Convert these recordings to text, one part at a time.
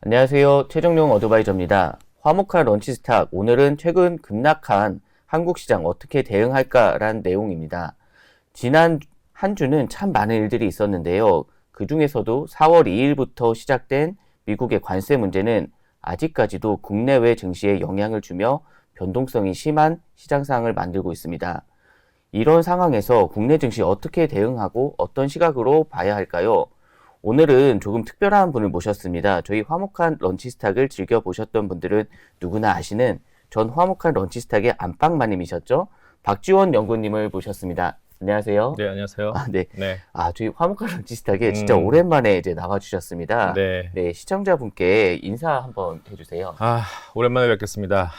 안녕하세요. 최정용 어드바이저입니다. 화목한 런치스탁, 오늘은 최근 급락한 한국 시장 어떻게 대응할까라는 내용입니다. 지난 한 주는 참 많은 일들이 있었는데요. 그 중에서도 4월 2일부터 시작된 미국의 관세 문제는 아직까지도 국내외 증시에 영향을 주며 변동성이 심한 시장 상황을 만들고 있습니다. 이런 상황에서 국내 증시 어떻게 대응하고 어떤 시각으로 봐야 할까요? 오늘은 조금 특별한 분을 모셨습니다. 저희 화목한 런치스탁을 즐겨보셨던 분들은 누구나 아시는 전 화목한 런치스탁의 안방마님이셨죠? 박지원 연구님을 모셨습니다. 안녕하세요. 네, 안녕하세요. 네. 네. 저희 화목한 런치스탁에 진짜 오랜만에 이제 나와주셨습니다. 네. 네, 시청자분께 인사 한번 해주세요. 오랜만에 뵙겠습니다.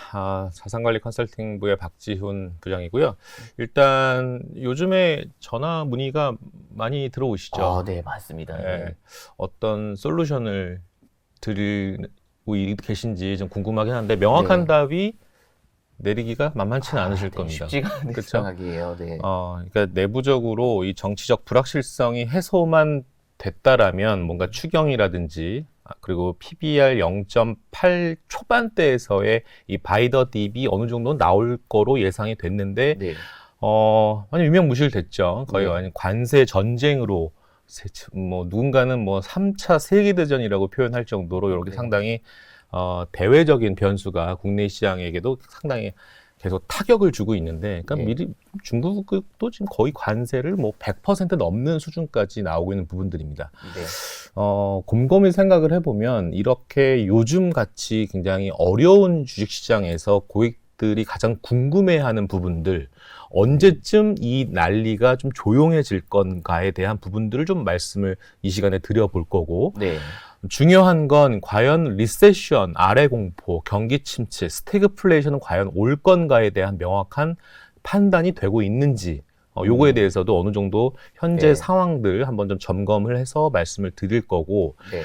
자산관리 컨설팅부의 박지훈 부장이고요. 일단 요즘에 전화 문의가 많이 들어오시죠? 네, 맞습니다. 네. 어떤 솔루션을 드리고 계신지 좀 궁금하긴 한데 명확한 네. 답이 내리기가 만만치는 않으실 네, 겁니다. 쉽지가 않은 그쵸? 상황이에요. 네. 그러니까 내부적으로 이 정치적 불확실성이 해소만 됐다라면 뭔가 추경이라든지 그리고 PBR 0.8 초반대에서의 이 바이더 딥이 어느 정도 나올 거로 예상이 됐는데 네. 완전 유명무실됐죠. 거의 네. 완전 관세 전쟁으로 누군가는 3차 세계대전이라고 표현할 정도로 이렇게 네. 상당히 대외적인 변수가 국내 시장에게도 상당히 계속 타격을 주고 있는데, 그러니까 네. 중국도 지금 거의 관세를 100% 넘는 수준까지 나오고 있는 부분들입니다. 네. 곰곰이 생각을 해보면 이렇게 요즘 같이 굉장히 어려운 주식시장에서 고객들이 가장 궁금해하는 부분들, 언제쯤 이 난리가 좀 조용해질 건가에 대한 부분들을 좀 말씀을 이 시간에 드려볼 거고, 네. 중요한 건 과연 리세션, 아래 공포, 경기 침체, 스태그플레이션은 과연 올 건가에 대한 명확한 판단이 되고 있는지, 요거에 대해서도 어느 정도 현재 네. 상황들 한번 좀 점검을 해서 말씀을 드릴 거고, 네.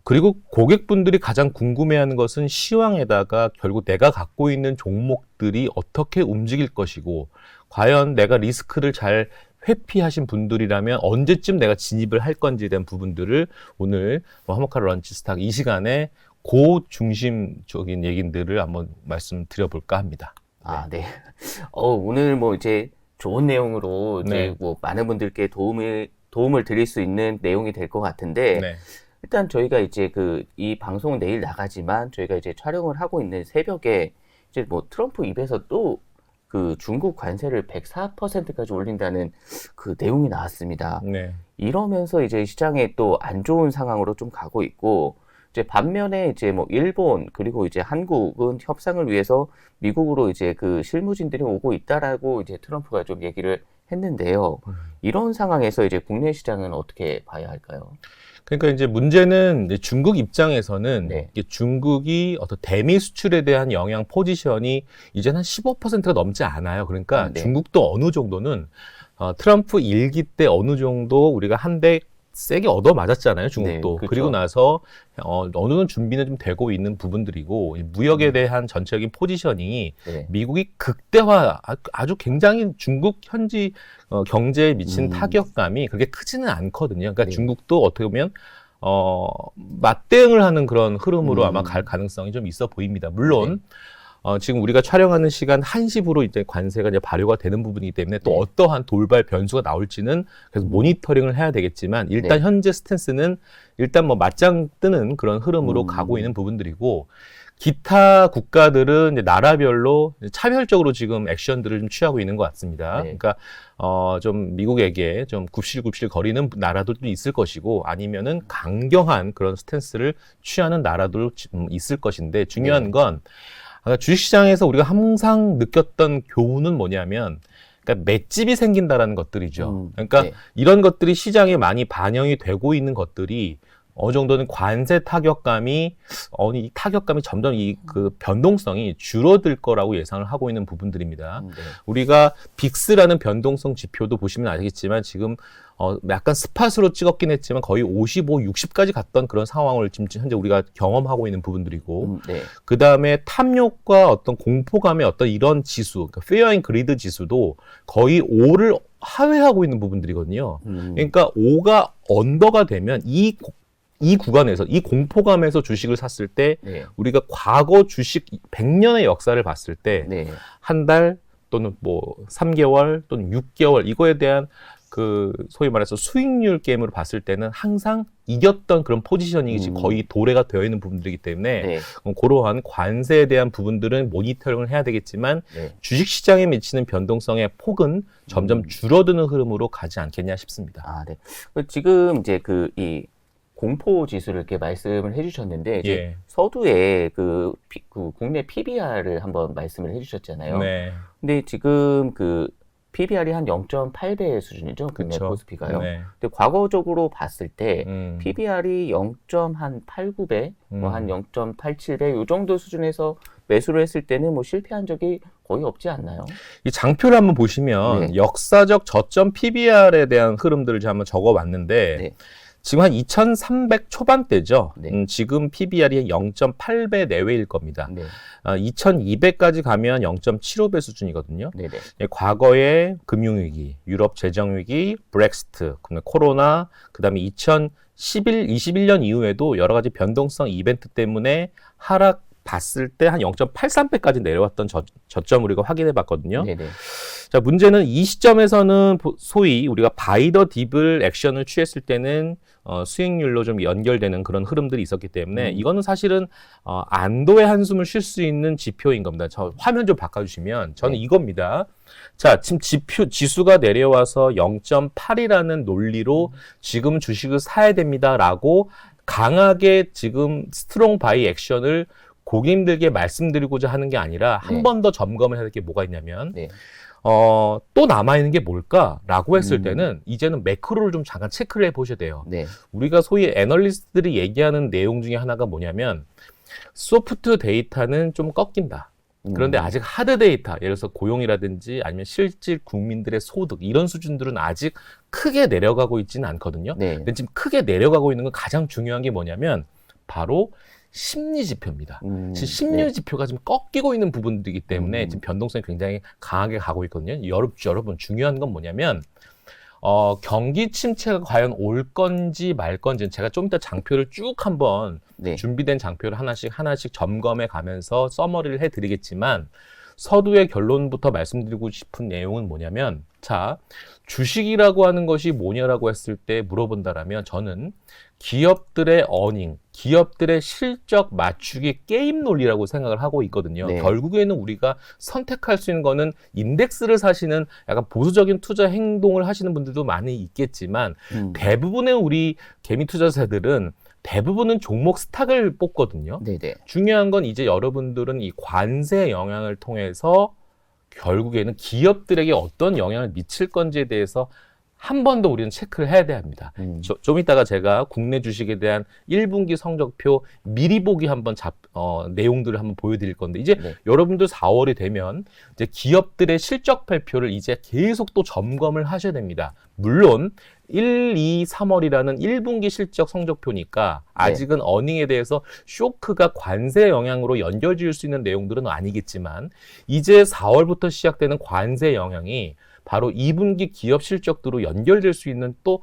그리고 고객분들이 가장 궁금해하는 것은 시황에다가 결국 내가 갖고 있는 종목들이 어떻게 움직일 것이고, 과연 내가 리스크를 잘 회피하신 분들이라면 언제쯤 내가 진입을 할 건지에 대한 부분들을 오늘 화목한 런치스탁 이 시간에 고중심적인 얘기들을 한번 말씀드려볼까 합니다. 네. 오늘 이제 좋은 내용으로 이제 네. 많은 분들께 도움을 드릴 수 있는 내용이 될 것 같은데, 네. 일단 저희가 이제 이 방송은 내일 나가지만 저희가 이제 촬영을 하고 있는 새벽에 이제 트럼프 입에서 또 중국 관세를 104%까지 올린다는 그 내용이 나왔습니다. 네. 이러면서 이제 시장에 또 안 좋은 상황으로 좀 가고 있고, 이제 반면에 이제 일본 그리고 이제 한국은 협상을 위해서 미국으로 이제 실무진들이 오고 있다라고 이제 트럼프가 좀 얘기를 했는데요. 이런 상황에서 이제 국내 시장은 어떻게 봐야 할까요? 그러니까 이제 문제는 이제 중국 입장에서는 네. 이게 중국이 어떤 대미 수출에 대한 영향 포지션이 이제는 한 15%가 넘지 않아요. 그러니까 네. 중국도 어느 정도는 트럼프 일기 때 어느 정도 우리가 한 대 세게 얻어 맞았잖아요, 중국도. 네, 그렇죠. 그리고 나서 어느 정도 준비는 좀 되고 있는 부분들이고, 이 무역에 대한 전체적인 포지셔닝이 네. 미국이 극대화, 아주 굉장히 중국 현지 경제에 미친 타격감이 그렇게 크지는 않거든요. 그러니까 네. 중국도 어떻게 보면 맞대응을 하는 그런 흐름으로 아마 갈 가능성이 좀 있어 보입니다. 물론 지금 우리가 촬영하는 시간 1시부로 이제 관세가 이제 발효가 되는 부분이기 때문에 또 네. 어떠한 돌발 변수가 나올지는 계속 모니터링을 해야 되겠지만, 일단 네. 현재 스탠스는 일단 맞짱 뜨는 그런 흐름으로 가고 있는 부분들이고, 기타 국가들은 이제 나라별로 차별적으로 지금 액션들을 좀 취하고 있는 것 같습니다. 네. 그러니까 좀 미국에게 좀 굽실굽실 거리는 나라들도 있을 것이고, 아니면은 강경한 그런 스탠스를 취하는 나라도 있을 것인데, 중요한 네. 건 주식시장에서 우리가 항상 느꼈던 교훈은 뭐냐면, 그러니까 맷집이 생긴다라는 것들이죠. 그러니까 네. 이런 것들이 시장에 많이 반영이 되고 있는 것들이 어느 정도는 관세 타격감이 이 타격감이 점점 그 변동성이 줄어들 거라고 예상을 하고 있는 부분들입니다. 네. 우리가 빅스라는 변동성 지표도 보시면 아시겠지만 지금 약간 스팟으로 찍었긴 했지만 거의 55, 60까지 갔던 그런 상황을 지금 현재 우리가 경험하고 있는 부분들이고, 네. 그 다음에 탐욕과 어떤 공포감의 어떤 이런 지수, 그러니까 페어 앤 그리드 지수도 거의 5를 하회하고 있는 부분들이거든요. 그러니까 5가 언더가 되면 이 이 구간에서 이 공포감에서 주식을 샀을 때 네. 우리가 과거 주식 100년의 역사를 봤을 때 네. 한 달 또는 뭐 3개월 또는 6개월 이거에 대한 그 소위 말해서 수익률 게임으로 봤을 때는 항상 이겼던 그런 포지셔닝이 거의 도래가 되어 있는 부분들이기 때문에 네. 그러한 관세에 대한 부분들은 모니터링을 해야 되겠지만 네. 주식시장에 미치는 변동성의 폭은 점점 줄어드는 흐름으로 가지 않겠냐 싶습니다. 아, 네. 지금 이제 이 공포 지수를 이렇게 말씀을 해주셨는데 이제 예. 서두에 그 국내 PBR을 한번 말씀을 해주셨잖아요. 네. 근데 지금 그 PBR이 한 0.8배 수준이죠. 국내 그쵸. 코스피가요. 네. 근데 과거적으로 봤을 때 음. PBR이 0.89배, 뭐 한 음. 0.87배 이 정도 수준에서 매수를 했을 때는 뭐 실패한 적이 거의 없지 않나요? 이 장표를 한번 보시면 네. 역사적 저점 PBR에 대한 흐름들을 제가 한번 적어봤는데 네. 지금 한 2300 초반대죠. 네. 지금 PBR이 0.8배 내외일 겁니다. 네. 2200까지 가면 0.75배 수준이거든요. 네네. 과거에 금융위기, 유럽 재정위기, 브렉시트, 코로나, 그 다음에 21년 이후에도 여러 가지 변동성 이벤트 때문에 하락 봤을 때 한 0.83배까지 내려왔던 저점을 우리가 확인해 봤거든요. 네네. 자, 문제는 이 시점에서는 소위 우리가 바이 더 딥을 액션을 취했을 때는 수익률로 좀 연결되는 그런 흐름들이 있었기 때문에 이거는 사실은 안도의 한숨을 쉴 수 있는 지표인 겁니다. 저 화면 좀 바꿔주시면 저는 네. 이겁니다. 자, 지금 지수가 내려와서 0.8이라는 논리로 지금 주식을 사야 됩니다라고 강하게 지금 스트롱 바이 액션을 고객님들께 말씀드리고자 하는 게 아니라 한 네. 번 더 점검을 해야 될 게 뭐가 있냐면 네. 또 남아있는 게 뭘까라고 했을 때는 이제는 매크로를 좀 잠깐 체크를 해보셔야 돼요. 네. 우리가 소위 애널리스트들이 얘기하는 내용 중에 하나가 뭐냐면 소프트 데이터는 좀 꺾인다. 그런데 아직 하드 데이터, 예를 들어서 고용이라든지 아니면 실질 국민들의 소득 이런 수준들은 아직 크게 내려가고 있지는 않거든요. 네. 근데 지금 크게 내려가고 있는 건 가장 중요한 게 뭐냐면 바로 심리 지표입니다. 지금 심리 네. 지표가 지금 꺾이고 있는 부분들이기 때문에 지금 변동성이 굉장히 강하게 가고 있거든요. 여러분 중요한 건 뭐냐면 경기 침체가 과연 올 건지 말 건지는 제가 좀 이따 장표를 쭉 한번 네. 준비된 장표를 하나씩 점검해 가면서 서머리를 해드리겠지만 서두의 결론부터 말씀드리고 싶은 내용은 뭐냐면 자, 주식이라고 하는 것이 뭐냐라고 했을 때 물어본다라면 저는 기업들의 어닝, 기업들의 실적 맞추기 게임 논리라고 생각을 하고 있거든요. 네. 결국에는 우리가 선택할 수 있는 거는 인덱스를 사시는 약간 보수적인 투자 행동을 하시는 분들도 많이 있겠지만 대부분의 우리 개미 투자자들은 대부분은 종목 스탁을 뽑거든요. 네네. 중요한 건 이제 여러분들은 이 관세 영향을 통해서 결국에는 기업들에게 어떤 영향을 미칠 건지에 대해서 한 번 더 우리는 체크를 해야 합니다. 좀 이따가 제가 국내 주식에 대한 1분기 성적표 미리 보기 한번 내용들을 한번 보여드릴 건데 이제 네. 여러분들 4월이 되면 이제 기업들의 실적 발표를 이제 계속 또 점검을 하셔야 됩니다. 물론 1, 2, 3월이라는 1분기 실적 성적표니까 아직은 어닝에 대해서 쇼크가 관세 영향으로 연결지을 수 있는 내용들은 아니겠지만 이제 4월부터 시작되는 관세 영향이 바로 2분기 기업 실적으로 연결될 수 있는 또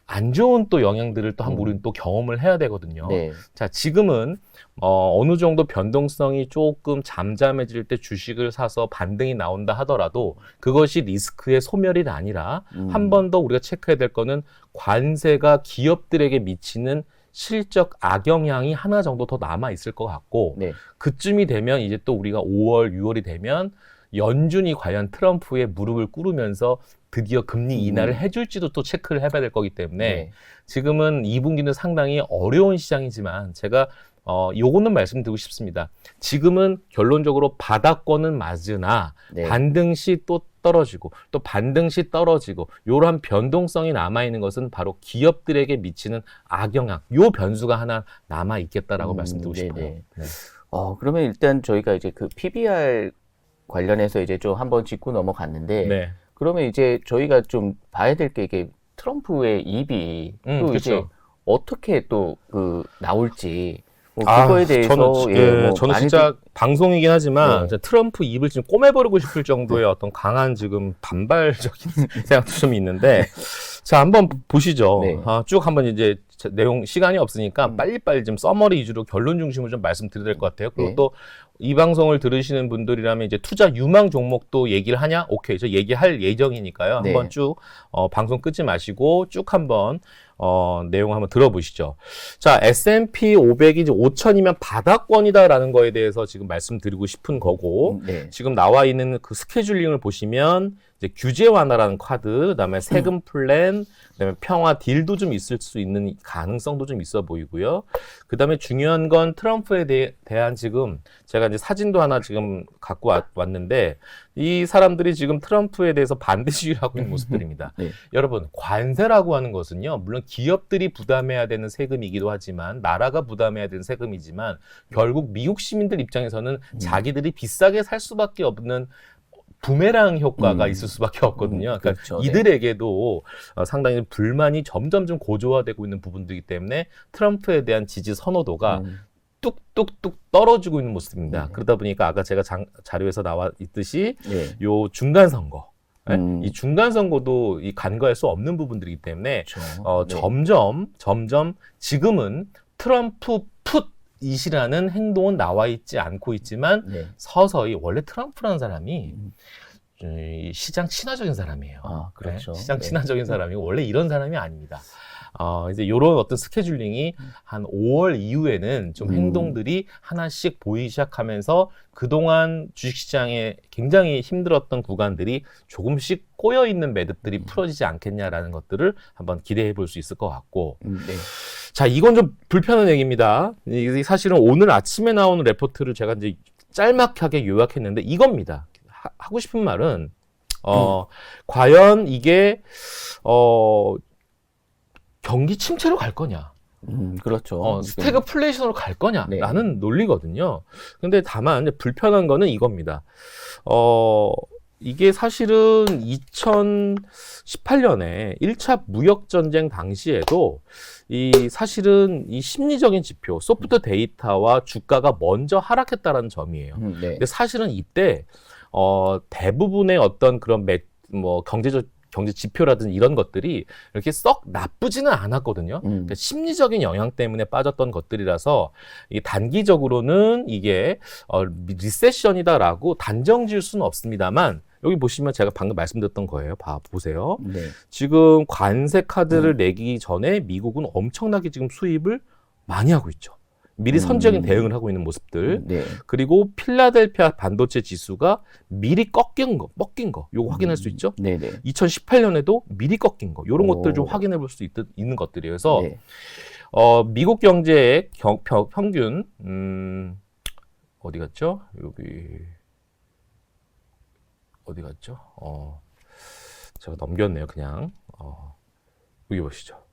안 좋은 또 영향들을 또 한번 우리는 또 경험을 해야 되거든요. 네. 자, 지금은 어느 정도 변동성이 조금 잠잠해질 때 주식을 사서 반등이 나온다 하더라도 그것이 리스크의 소멸이 아니라 한 번 더 우리가 체크해야 될 거는 관세가 기업들에게 미치는 실적 악영향이 하나 정도 더 남아 있을 것 같고 네. 그쯤이 되면 이제 또 우리가 5월, 6월이 되면 연준이 과연 트럼프의 무릎을 꿇으면서 드디어 금리 인하를 해줄지도 또 체크를 해봐야 될 거기 때문에 네. 지금은 2분기는 상당히 어려운 시장이지만 제가 요거는 말씀드리고 싶습니다. 지금은 결론적으로 바닥권은 맞으나 네. 반등 시 또 떨어지고 또 반등 시 떨어지고 요런 변동성이 남아있는 것은 바로 기업들에게 미치는 악영향 요 변수가 하나 남아있겠다라고 말씀드리고 네네. 싶어요. 네. 그러면 일단 저희가 이제 그 PBR 관련해서 이제 좀 한번 짚고 넘어갔는데 네. 그러면 이제 저희가 좀 봐야 될 게 이게 트럼프의 입이 또 그쵸. 이제 어떻게 또 나올지 뭐 그거에 대해서 저는 많이들- 진짜 방송이긴 하지만 네. 진짜 트럼프 입을 지금 꼬매버리고 싶을 정도의 어떤 강한 지금 반발적인 생각도 좀 있는데 자 한번 보시죠. 네. 쭉 한번 이제 내용 시간이 없으니까 빨리빨리 좀 서머리 위주로 결론 중심으로 좀 말씀드려야 될 것 같아요. 그리고 또 이 방송을 들으시는 분들이라면 이제 투자 유망 종목도 얘기를 하냐? 오케이. 저 얘기할 예정이니까요. 네. 한번 쭉 방송 끄지 마시고 쭉 한번 내용 한번 들어보시죠. 자, S&P 500이 이제 5,000이면 바닥권이다라는 거에 대해서 지금 말씀드리고 싶은 거고 네. 지금 나와 있는 그 스케줄링을 보시면 이제 규제 완화라는 카드, 그다음에 세금 플랜, 그다음에 평화 딜도 좀 있을 수 있는 가능성도 좀 있어 보이고요. 그다음에 중요한 건 트럼프에 대한 지금 제가 이제 사진도 하나 지금 갖고 왔는데 이 사람들이 지금 트럼프에 대해서 반대 시위를 하고 있는 모습들입니다. 네. 여러분, 관세라고 하는 것은요, 물론 기업들이 부담해야 되는 세금이기도 하지만 나라가 부담해야 되는 세금이지만 결국 미국 시민들 입장에서는 자기들이 비싸게 살 수밖에 없는 부메랑 효과가 있을 수밖에 없거든요. 그러니까 그렇죠. 이들에게도 상당히 불만이 점점 좀 고조화되고 있는 부분들이기 때문에 트럼프에 대한 지지 선호도가 뚝뚝뚝 떨어지고 있는 모습입니다. 그러다 보니까 아까 제가 자료에서 나와 있듯이 요 중간 선거, 이 중간 선거도 이 간과할 수 없는 부분들이기 때문에 그렇죠. 점점 지금은 트럼프 풋이라는 행동은 나와 있지 않고 있지만 서서히 원래 트럼프라는 사람이 시장 친화적인 사람이에요. 아, 그렇죠. 시장 친화적인 사람이고 원래 이런 사람이 아닙니다. 이제 요런 어떤 스케줄링이 한 5월 이후에는 좀 행동들이 하나씩 보이기 시작하면서 그동안 주식시장에 굉장히 힘들었던 구간들이 조금씩 꼬여있는 매듭들이 풀어지지 않겠냐라는 것들을 한번 기대해 볼 수 있을 것 같고. 자, 이건 좀 불편한 얘기입니다. 이게 사실은 오늘 아침에 나오는 레포트를 제가 이제 짤막하게 요약했는데 이겁니다. 하고 싶은 말은, 과연 이게, 경기 침체로 갈 거냐? 그렇죠. 스태그플레이션으로 갈 거냐라는 논리거든요. 근데 다만 이제 불편한 거는 이겁니다. 이게 사실은 2018년에 1차 무역전쟁 당시에도 사실은 이 심리적인 지표, 소프트 데이터와 주가가 먼저 하락했다라는 점이에요. 근데 사실은 이때, 대부분의 어떤 그런 경제 지표라든지 이런 것들이 이렇게 썩 나쁘지는 않았거든요. 그러니까 심리적인 영향 때문에 빠졌던 것들이라서 단기적으로는 이게 리세션이다라고 단정 지을 수는 없습니다만 여기 보시면 제가 방금 말씀드렸던 거예요. 보세요. 지금 관세 카드를 내기 전에 미국은 엄청나게 지금 수입을 많이 하고 있죠. 미리 선제적인 대응을 하고 있는 모습들. 그리고 필라델피아 반도체 지수가 미리 꺾인 거, 요거 확인할 수 있죠? 2018년에도 미리 꺾인 거, 요런 것들 좀 확인해 볼 수 있는 것들이에요. 그래서, 미국 경제의 평균, 어디 갔죠? 어디 갔죠? 제가 넘겼네요, 그냥. 여기 보시죠.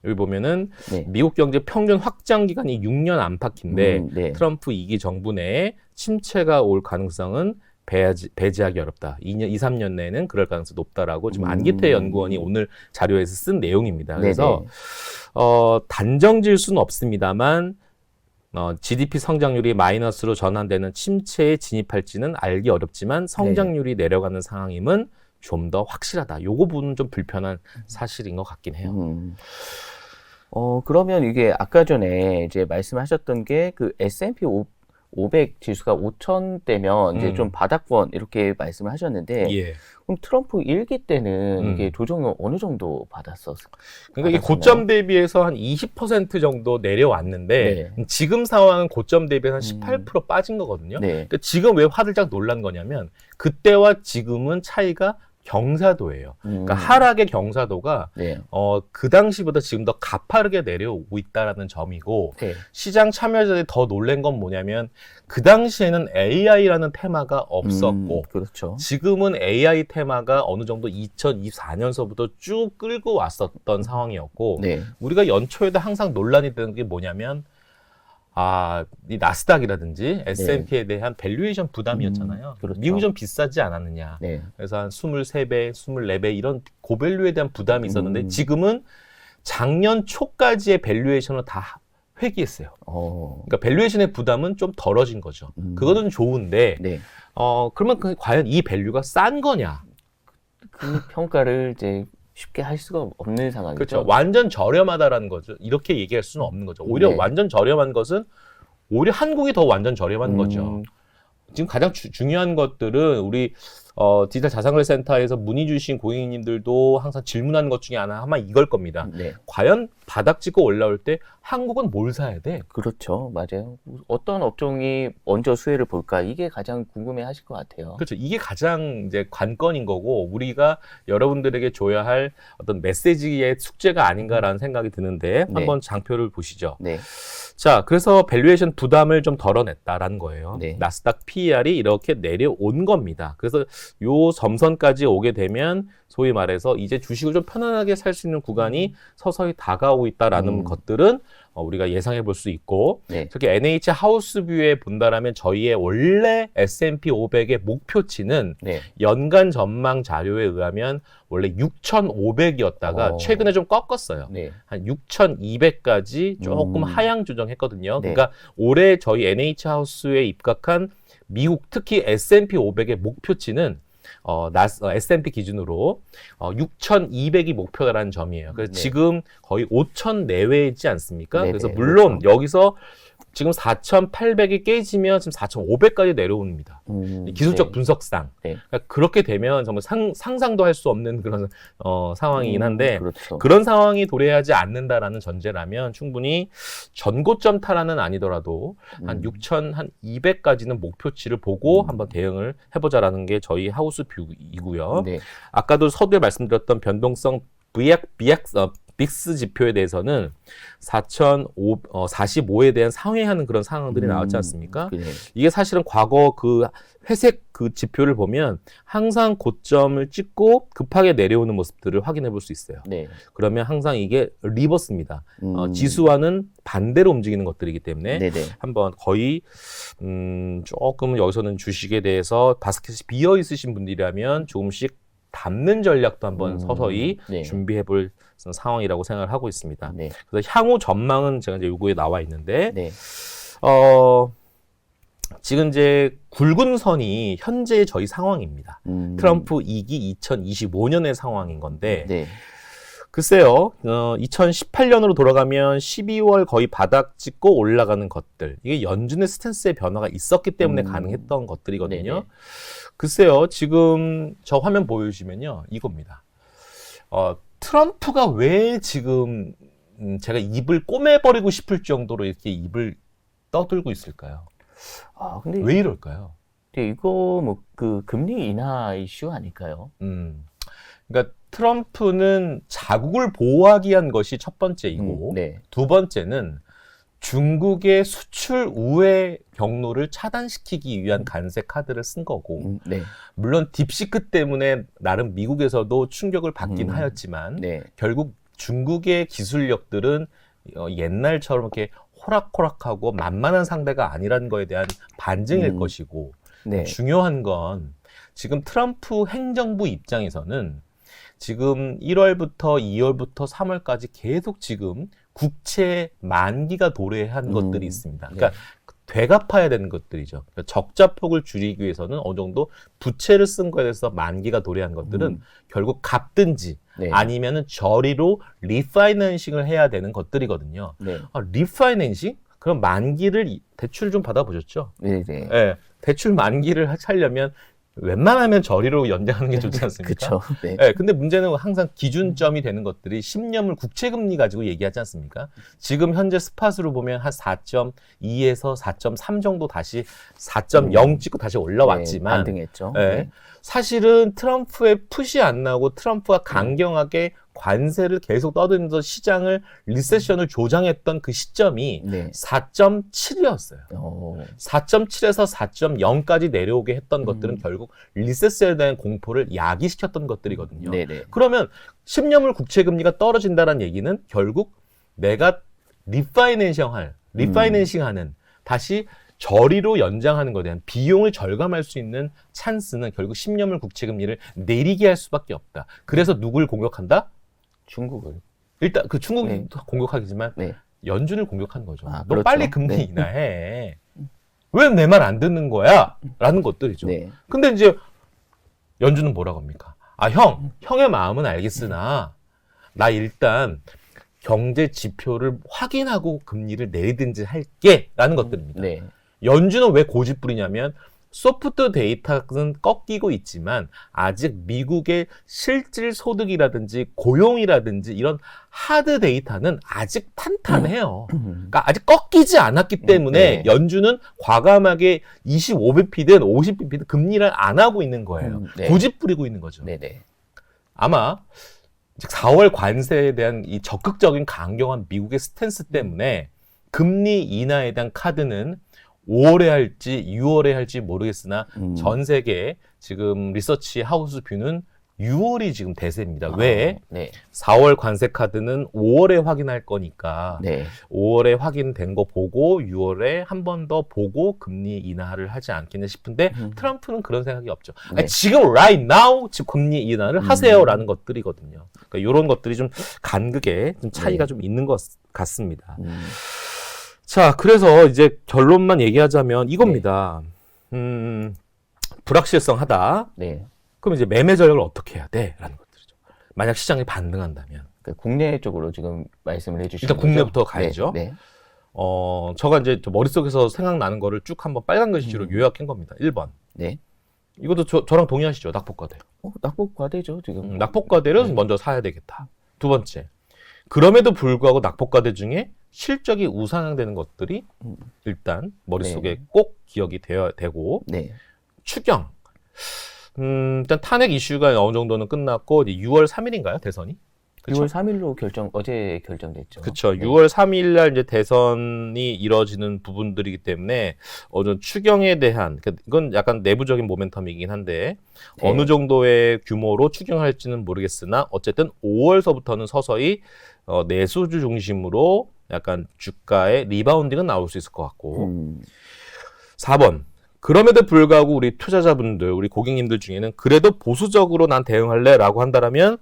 여기 보면은 미국 경제 평균 확장 기간이 6년 안팎인데 트럼프 2기 정부 내에 침체가 올 가능성은 배제하기 어렵다. 2, 3년 내에는 그럴 가능성이 높다라고 지금 안기태 연구원이 오늘 자료에서 쓴 내용입니다. 그래서 단정 지을 수는 없습니다만 GDP 성장률이 마이너스로 전환되는 침체에 진입할지는 알기 어렵지만 성장률이 내려가는 상황임은 좀 더 확실하다. 요거 부분은 좀 불편한 사실인 것 같긴 해요. 그러면 이게 아까 전에 이제 말씀하셨던 게 그 S&P 500 지수가 5,000대면 이제 좀 바닥권 이렇게 말씀을 하셨는데 그럼 트럼프 1기 때는 이게 조정을 어느 정도 받았었을까요? 그러니까 이게 고점 대비해서 한 20% 정도 내려왔는데 지금 상황은 고점 대비해서 한 18% 빠진 거거든요. 그러니까 지금 왜 화들짝 놀란 거냐면 그때와 지금은 차이가 경사도예요. 그러니까 하락의 경사도가 그 당시보다 지금 더 가파르게 내려오고 있다라는 점이고 시장 참여자들이 더 놀란 건 뭐냐면 그 당시에는 AI라는 테마가 없었고 지금은 AI 테마가 어느 정도 2024년서부터 쭉 끌고 왔었던 상황이었고 우리가 연초에도 항상 논란이 되는 게 뭐냐면 이 나스닥이라든지 S&P에 대한 밸류에이션 부담이었잖아요. 미국이 좀 비싸지 않았느냐. 그래서 한 23배, 24배 이런 고밸류에 대한 부담이 있었는데 지금은 작년 초까지의 밸류에이션을 다 회귀했어요. 그러니까 밸류에이션의 부담은 좀 덜어진 거죠. 그거는 좋은데 그러면 과연 이 밸류가 싼 거냐? 그 평가를 이제 쉽게 할 수가 없는 상황이죠. 그렇죠. 완전 저렴하다라는 거죠. 이렇게 얘기할 수는 없는 거죠. 오히려 네. 완전 저렴한 것은 오히려 한국이 더 완전 저렴한 거죠. 지금 가장 중요한 것들은 우리 디지털 자산거래센터에서 문의 주신 고객님들도 항상 질문하는 것 중에 하나 아마 이걸 겁니다. 네. 과연 바닥 찍고 올라올 때 한국은 뭘 사야 돼? 그렇죠. 맞아요. 어떤 업종이 먼저 수혜를 볼까? 이게 가장 궁금해 하실 것 같아요. 그렇죠. 이게 가장 이제 관건인 거고 우리가 여러분들에게 줘야 할 어떤 메시지의 숙제가 아닌가라는 생각이 드는데 네. 한번 장표를 보시죠. 네. 자, 그래서 밸류에이션 부담을 좀 덜어냈다라는 거예요. 네. 나스닥 PER이 이렇게 내려온 겁니다. 그래서 요 점선까지 오게 되면 소위 말해서 이제 주식을 좀 편안하게 살 수 있는 구간이 서서히 다가오고 있다라는 것들은 우리가 예상해 볼 수 있고 네. 특히 NH 하우스뷰에 본다라면 저희의 원래 S&P 500의 목표치는 네. 연간 전망 자료에 의하면 원래 6,500이었다가 최근에 좀 꺾었어요. 네. 한 6,200까지 조금 하향 조정했거든요. 네. 그러니까 올해 저희 NH 하우스에 입각한 미국 특히 S&P 500의 목표치는 S&P 기준으로 6,200이 목표라는 점이에요. 그래서 네. 지금 거의 5,000 내외에 있지 않습니까? 네네, 그래서 물론 그렇죠. 여기서 지금 4,800이 깨지면 지금 4,500까지 내려옵니다. 기술적 네. 분석상. 네. 그러니까 그렇게 되면 정말 상상도 할 수 없는 그런 상황이긴 한데 그렇죠. 그런 상황이 도래하지 않는다라는 전제라면 충분히 전고점 탈환은 아니더라도 한 6,200까지는 목표치를 보고 한번 대응을 해보자라는 게 저희 하우스 뷰이고요. 네. 아까도 서두에 말씀드렸던 변동성 빅스 지표에 대해서는 4,045에 대한 상회하는 그런 상황들이 나왔지 않습니까? 네. 이게 사실은 과거 그 회색 그 지표를 보면 항상 고점을 찍고 급하게 내려오는 모습들을 확인해 볼 수 있어요. 네. 그러면 항상 이게 리버스입니다. 지수와는 반대로 움직이는 것들이기 때문에 네네. 한번 거의 조금 여기서는 주식에 대해서 바스켓이 비어 있으신 분들이라면 조금씩 담는 전략도 한번 서서히 네. 준비해 볼 상황이라고 생각을 하고 있습니다. 네. 그래서 향후 전망은 제가 이제 요거에 나와 있는데 네. 지금 이제 굵은 선이 현재의 저희 상황입니다. 트럼프 2기 2025년의 상황인 건데 네. 글쎄요, 2018년으로 돌아가면 12월 거의 바닥 찍고 올라가는 것들. 이게 연준의 스탠스의 변화가 있었기 때문에 가능했던 것들이거든요. 네네. 글쎄요, 지금 저 화면 보여주시면요, 이겁니다. 트럼프가 왜 지금 제가 입을 꼬매버리고 싶을 정도로 이렇게 입을 떠들고 있을까요? 아, 근데 왜 이럴까요? 이거 뭐 그 금리 인하 이슈 아닐까요? 그러니까 트럼프는 자국을 보호하기 위한 것이 첫 번째이고 네. 두 번째는 중국의 수출 우회 경로를 차단시키기 위한 간세 카드를 쓴 거고 네. 물론 딥시크 때문에 나름 미국에서도 충격을 받긴 하였지만 네. 결국 중국의 기술력들은 옛날처럼 이렇게 호락호락하고 만만한 상대가 아니라는 거에 대한 반증일 것이고 네. 중요한 건 지금 트럼프 행정부 입장에서는 지금 1월부터 2월부터 3월까지 계속 지금 국채 만기가 도래한 것들이 있습니다. 그러니까 되갚아야 되는 것들이죠. 그러니까 적자폭을 줄이기 위해서는 어느 정도 부채를 쓴 거에 대해서 만기가 도래한 것들은 결국 갚든지 네. 아니면은 저리로 리파이낸싱을 해야 되는 것들이거든요. 네. 리파이낸싱? 그럼 만기를 대출을 좀 받아보셨죠? 네. 네. 네, 대출 만기를 하려면 웬만하면 저리로 연장하는 게 좋지 않습니까? 그렇죠. 네. 네, 근데 문제는 항상 기준점이 되는 것들이 10년물 국채금리 가지고 얘기하지 않습니까? 지금 현재 스팟으로 보면 한 4.2에서 4.3 정도 다시 4.0 찍고 다시 올라왔지만 반등했죠. 네, 네. 사실은 트럼프의 풋이 안 나오고 트럼프가 강경하게 관세를 계속 떠들면서 시장을 리세션을 조장했던 그 시점이 네. 4.7이었어요. 4.7에서 4.0까지 내려오게 했던 것들은 결국 리세스에 대한 공포를 야기시켰던 것들이거든요. 네네. 그러면 10년물 국채금리가 떨어진다는 얘기는 결국 내가 리파이낸싱하는 다시 저리로 연장하는 것에 대한 비용을 절감할 수 있는 찬스는 결국 10년물 국채금리를 내리게 할 수밖에 없다. 그래서 누굴 공격한다? 중국을. 일단 그 중국도 공격하겠지만 네. 연준을 공격한 거죠. 아, 너 그렇죠. 빨리 금리 네. 인하해. 왜 내 말 안 듣는 거야? 라는 것들이죠. 네. 근데 이제 연준은 뭐라고 합니까? 형의 마음은 알겠으나 나 일단 경제 지표를 확인하고 금리를 내리든지 할게라는 것들입니다. 네. 연준은 왜 고집 부리냐면 소프트 데이터는 꺾이고 있지만 아직 미국의 실질 소득이라든지 고용이라든지 이런 하드 데이터는 아직 탄탄해요. 그러니까 아직 꺾이지 않았기 때문에 네. 연준은 과감하게 25bp든 50bp든 금리를 안 하고 있는 거예요. 네. 고집 부리고 있는 거죠. 네네. 아마 4월 관세에 대한 이 적극적인 강경한 미국의 스탠스 때문에 금리 인하에 대한 카드는 5월에 할지 6월에 할지 모르겠으나 전 세계 지금 리서치 하우스 뷰는 6월이 지금 대세입니다. 왜? 네. 4월 관세 카드는 5월에 확인할 거니까 네. 5월에 확인된 거 보고 6월에 한 번 더 보고 금리 인하를 하지 않겠냐 싶은데 트럼프는 그런 생각이 없죠. 네. 지금 right now 지금 금리 인하를 하세요라는 것들이거든요. 그러니까 이런 것들이 좀 간극에 좀 차이가 네. 좀 있는 것 같습니다. 자, 그래서 이제 결론만 얘기하자면 이겁니다. 불확실성하다. 네. 그럼 이제 매매 전략을 어떻게 해야 돼? 라는 것들이죠. 만약 시장이 반등한다면. 그러니까 국내 쪽으로 지금 말씀을 해주시는 일단 거죠? 국내부터 가야죠. 네. 제가 이제 머릿속에서 생각나는 거를 쭉 한번 빨간 글씨로 요약한 겁니다. 1번. 네. 이것도 저랑 동의하시죠? 낙폭과대. 낙폭 과대죠, 지금. 낙폭과대를 네. 먼저 사야 되겠다. 두 번째. 그럼에도 불구하고 낙폭과대 중에 실적이 우상향되는 것들이 일단 머릿속에 네. 꼭 기억이 되어야 되고, 네. 추경. 일단 탄핵 이슈가 어느 정도는 끝났고, 이제 6월 3일인가요? 대선이? 그쵸? 6월 3일로 어제 결정됐죠. 그렇죠. 네. 6월 3일 날 이제 대선이 이루어지는 부분들이기 때문에 좀 추경에 대한 이건 약간 내부적인 모멘텀이긴 한데 네. 어느 정도의 규모로 추경할지는 모르겠으나 어쨌든 5월서부터는 서서히 내수주 중심으로 약간 주가의 리바운딩은 나올 수 있을 것 같고 4번. 그럼에도 불구하고 우리 투자자분들, 우리 고객님들 중에는 그래도 보수적으로 난 대응할래라고 한다라면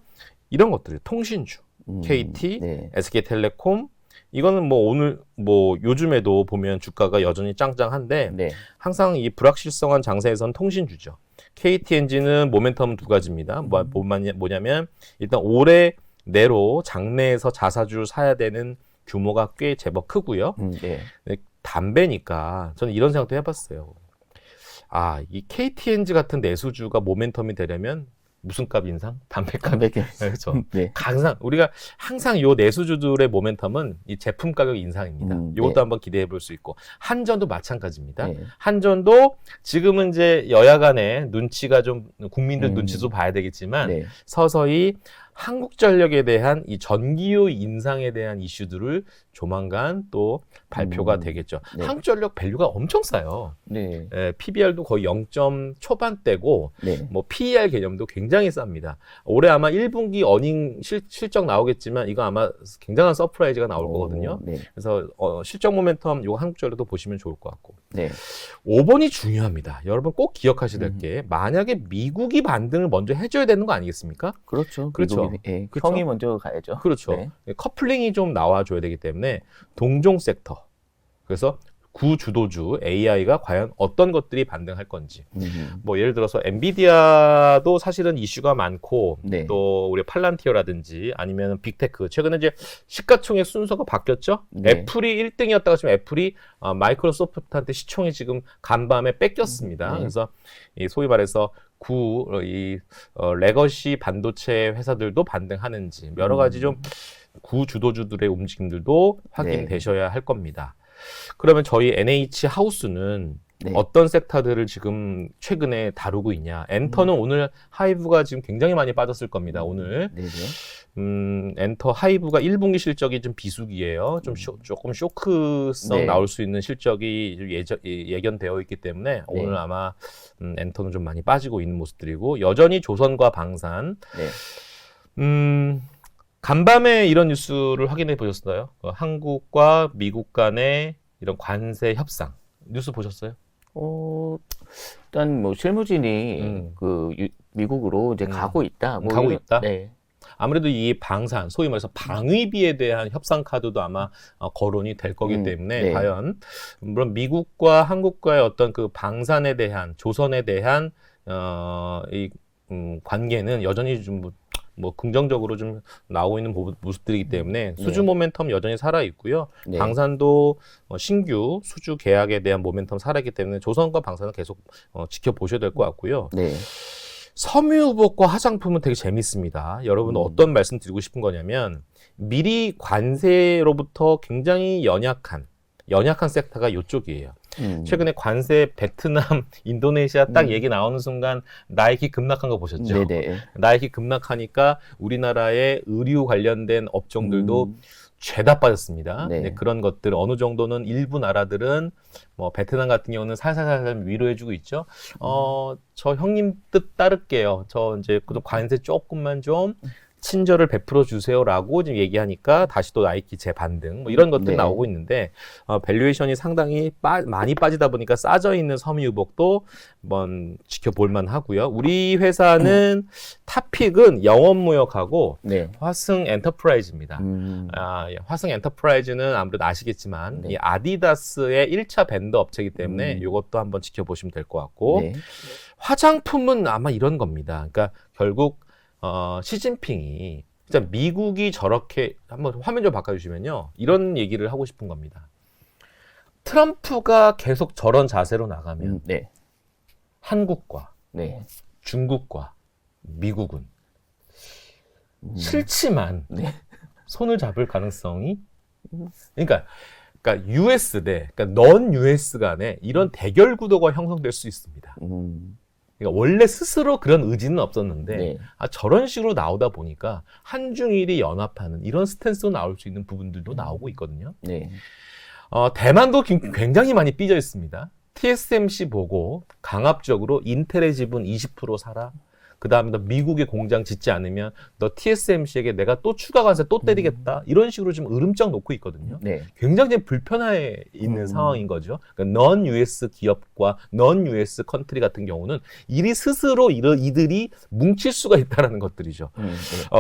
이런 것들, 통신주, KT, 네. SK텔레콤, 이거는 뭐 오늘 뭐 요즘에도 보면 주가가 여전히 짱짱한데 네. 항상 이 불확실성한 장세에서는 통신주죠. KTNG는 모멘텀은 두 가지입니다. 뭐냐면 일단 올해 내로 장내에서 자사주를 사야 되는 규모가 꽤 제법 크고요. 네. 담배니까 저는 이런 생각도 해봤어요. 이 KTNG 같은 내수주가 모멘텀이 되려면 무슨 값 인상? 담배값. 담배값. 그렇죠. 네. 우리가 항상 요 내수주들의 모멘텀은 이 제품 가격 인상입니다. 이것도 네. 한번 기대해 볼 수 있고 한전도 마찬가지입니다. 네. 한전도 지금은 이제 여야 간에 눈치가 좀 국민들 눈치도 봐야 되겠지만 네. 서서히 한국전력에 대한 이 전기요 인상에 대한 이슈들을 조만간 또 발표가 되겠죠. 네. 한국전력 밸류가 엄청 싸요. 네. PBR도 거의 0점 초반대고 네. 뭐 PER 개념도 굉장히 쌉니다. 올해 아마 1분기 어닝 실적 나오겠지만 이거 아마 굉장한 서프라이즈가 나올 거거든요. 네. 그래서 실적 모멘텀 이거 한국전력도 보시면 좋을 것 같고. 네. 5번이 중요합니다. 여러분 꼭 기억하셔야 될 게 만약에 미국이 반등을 먼저 해줘야 되는 거 아니겠습니까? 그렇죠. 그렇죠. 예, 그렇죠. 형이 먼저 가야죠. 그렇죠. 네. 커플링이 좀 나와줘야 되기 때문에 동종 섹터. 그래서 구주도주 AI가 과연 어떤 것들이 반등할 건지. 뭐 예를 들어서 엔비디아도 사실은 이슈가 많고 네. 또 우리 팔란티어라든지 아니면 빅테크 최근에 이제 시가총액 순서가 바뀌었죠. 네. 애플이 1등이었다가 지금 애플이 마이크로소프트한테 시총이 지금 간밤에 뺏겼습니다. 네. 그래서 이 소위 말해서 레거시 반도체 회사들도 반등하는지 여러 가지 좀 구주도주들의 움직임들도 확인되셔야 할 겁니다. 그러면 저희 NH 하우스는 네. 어떤 섹터들을 지금 최근에 다루고 있냐? 엔터는 오늘 하이브가 지금 굉장히 많이 빠졌을 겁니다. 오늘 네. 엔터 하이브가 1분기 실적이 좀 비수기예요. 조금 쇼크성 네. 나올 수 있는 실적이 예견되어 있기 때문에 오늘 아마 엔터는 좀 많이 빠지고 있는 모습들이고 여전히 조선과 방산. 네. 간밤에 이런 뉴스를 확인해 보셨어요? 한국과 미국 간의 이런 관세 협상 뉴스 보셨어요? 일단 뭐 실무진이 미국으로 이제 가고 있다. 뭐 가고 있다? 네. 아무래도 이 방산, 소위 말해서 방위비에 대한 협상 카드도 아마 거론이 될 거기 때문에 네. 과연 물론 미국과 한국과의 어떤 그 방산에 대한 조선에 대한 이 관계는 여전히 좀 뭐 긍정적으로 좀 나오고 있는 모습들이기 때문에 수주 모멘텀 여전히 살아 있고요. 네. 방산도 신규 수주 계약에 대한 모멘텀 살아있기 때문에 조선과 방산은 계속 지켜보셔야 될 것 같고요. 네. 섬유유복과 화장품은 되게 재밌습니다. 여러분 어떤 말씀 드리고 싶은 거냐면 미리 관세로부터 굉장히 연약한 섹터가 이쪽이에요. 최근에 관세 베트남, 인도네시아 딱 얘기 나오는 순간 나이키 급락한 거 보셨죠? 네네. 나이키 급락하니까 우리나라의 의류 관련된 업종들도 죄다 빠졌습니다. 네. 네, 그런 것들 어느 정도는 일부 나라들은 뭐 베트남 같은 경우는 살살살 위로해주고 있죠. 저 형님 뜻 따를게요. 저 이제 그 관세 조금만 좀 친절을 베풀어 주세요라고 지금 얘기하니까 다시 또 나이키 재반등 뭐 이런 것들 네. 나오고 있는데 밸류에이션이 상당히 많이 빠지다 보니까 싸져 있는 섬유유복도 한번 지켜볼 만하고요. 우리 회사는 탑픽은 영업무역하고 네. 화승 엔터프라이즈입니다. 화승 엔터프라이즈는 아무래도 아시겠지만 네. 이 아디다스의 1차 밴더 업체이기 때문에 이것도 한번 지켜보시면 될 것 같고 네. 화장품은 아마 이런 겁니다. 그러니까 결국 시진핑이 진짜 미국이 저렇게 한번 화면 좀 바꿔주시면요. 이런 얘기를 하고 싶은 겁니다. 트럼프가 계속 저런 자세로 나가면 네. 한국과 네. 중국과 미국은 싫지만 네. 손을 잡을 가능성이 그러니까 US 그러니까 넌 US 간에 이런 대결 구도가 형성될 수 있습니다. 그러니까 원래 스스로 그런 의지는 없었는데 네. 저런 식으로 나오다 보니까 한중일이 연합하는 이런 스탠스로 나올 수 있는 부분들도 나오고 있거든요. 네. 대만도 굉장히 많이 삐져 있습니다. TSMC 보고 강압적으로 인텔의 지분 20% 사라. 그 다음에 너 미국에 공장 짓지 않으면 너 TSMC에게 내가 또 추가 관세 또 때리겠다. 이런 식으로 지금 으름장 놓고 있거든요. 네. 굉장히 불편해 있는 상황인 거죠. 그러니까 넌 US 기업과 넌 US 컨트리 같은 경우는 이리 스스로 이들이 뭉칠 수가 있다는 것들이죠. 네.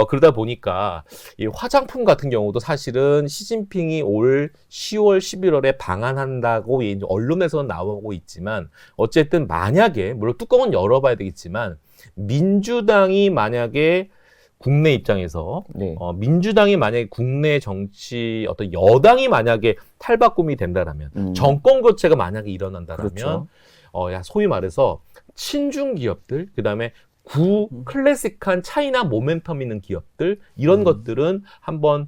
그러다 보니까 이 화장품 같은 경우도 사실은 시진핑이 올 10월, 11월에 방한한다고 이제 언론에서는 나오고 있지만 어쨌든 만약에 물론 뚜껑은 열어봐야 되겠지만 민주당이 만약에 국내 입장에서 네. 민주당이 만약에 국내 정치 어떤 여당이 만약에 탈바꿈이 된다라면 정권 교체가 만약에 일어난다라면 그렇죠. 야 소위 말해서 친중 기업들 그다음에 클래식한 차이나 모멘텀 있는 기업들 이런 것들은 한번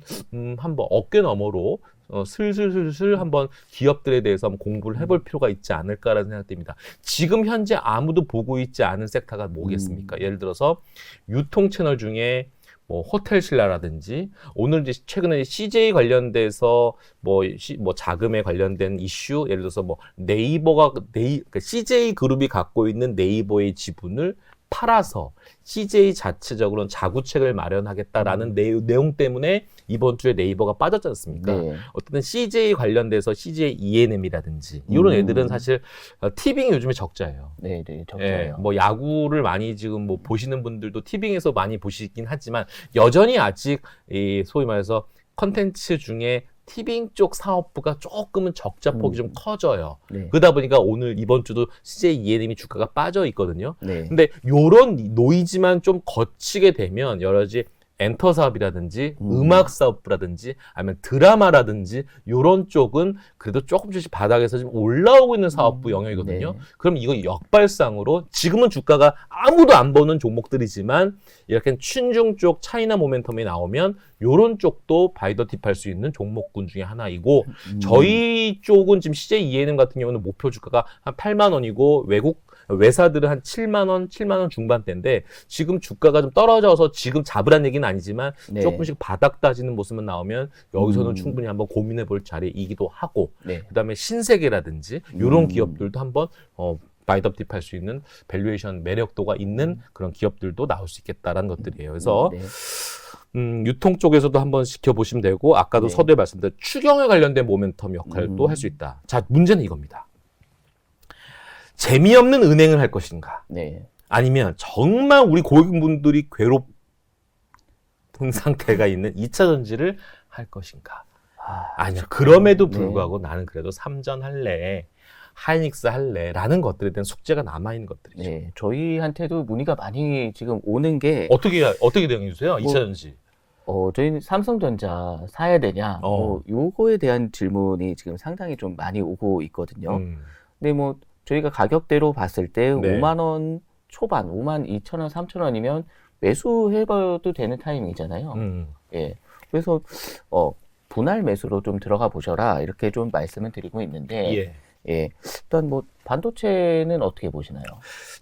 어깨 너머로 슬슬 한번 기업들에 대해서 한번 공부를 해볼 필요가 있지 않을까라는 생각됩니다. 지금 현재 아무도 보고 있지 않은 섹터가 뭐겠습니까? 예를 들어서 유통 채널 중에 뭐 호텔신라라든지 오늘 이제 최근에 CJ 관련돼서 뭐 자금에 관련된 이슈 예를 들어서 뭐 그러니까 CJ 그룹이 갖고 있는 네이버의 지분을 팔아서 CJ 자체적으로는 자구책을 마련하겠다라는 내용 때문에 이번 주에 네이버가 빠졌지 않습니까? 네. 어쨌든 CJ 관련돼서 CJ ENM이라든지 이런 애들은 사실 티빙이 요즘에 적자예요. 네, 네, 예, 적어요. 뭐 야구를 많이 지금 뭐 보시는 분들도 티빙에서 많이 보시긴 하지만 여전히 아직 이 소위 말해서 컨텐츠 중에 티빙 쪽 사업부가 조금은 적자폭이 좀 커져요. 네. 그러다 보니까 이번 주도 CJ ENM이 주가가 빠져 있거든요. 네. 근데 요런 노이즈만 좀 거치게 되면 여러 가지 엔터 사업이라든지 음악 사업부라든지 아니면 드라마라든지 요런 쪽은 그래도 조금씩 바닥에서 지금 올라오고 있는 사업부 영역이거든요. 네. 그럼 이거 역발상으로 지금은 주가가 아무도 안 보는 종목들이지만 이렇게 친중 쪽 차이나 모멘텀이 나오면 요런 쪽도 바이더 딥할 수 있는 종목군 중에 하나이고 저희 쪽은 지금 CJ ENM 같은 경우는 목표 주가가 한 8만 원이고 외사들은 한 7만 원 중반대인데 지금 주가가 좀 떨어져서 지금 잡으란 얘기는 아니지만 네. 조금씩 바닥 따지는 모습만 나오면 여기서는 충분히 한번 고민해 볼 자리이기도 하고 네. 그다음에 신세계라든지 이런 기업들도 한번 바이더 딥할 수 있는 밸류에이션 매력도가 있는 그런 기업들도 나올 수 있겠다라는 것들이에요. 그래서 네. 유통 쪽에서도 한번 지켜보시면 되고 아까도 네. 서두에 말씀드린 추경에 관련된 모멘텀 역할도 할 수 있다. 자, 문제는 이겁니다. 재미없는 은행을 할 것인가? 네. 아니면 정말 우리 고객분들이 괴롭은 상태가 있는 2차 전지를 할 것인가? 아니요. 그럼에도 불구하고 나는 그래도 3전 할래. 하이닉스 할래라는 것들에 대한 숙제가 남아있는 것들이죠. 네, 저희한테도 문의가 많이 지금 오는 게 어떻게 대응해 주세요? 2차 전지. 저희는 삼성전자 사야 되냐, 요거에 대한 질문이 지금 상당히 좀 많이 오고 있거든요. 근데 뭐 저희가 가격대로 봤을 때 네. 5만 원 초반, 5만 2천 원, 3천 원이면 매수해봐도 되는 타이밍이잖아요. 예, 그래서 분할 매수로 좀 들어가 보셔라 이렇게 좀 말씀을 드리고 있는데, 예. 예, 일단 뭐 반도체는 어떻게 보시나요?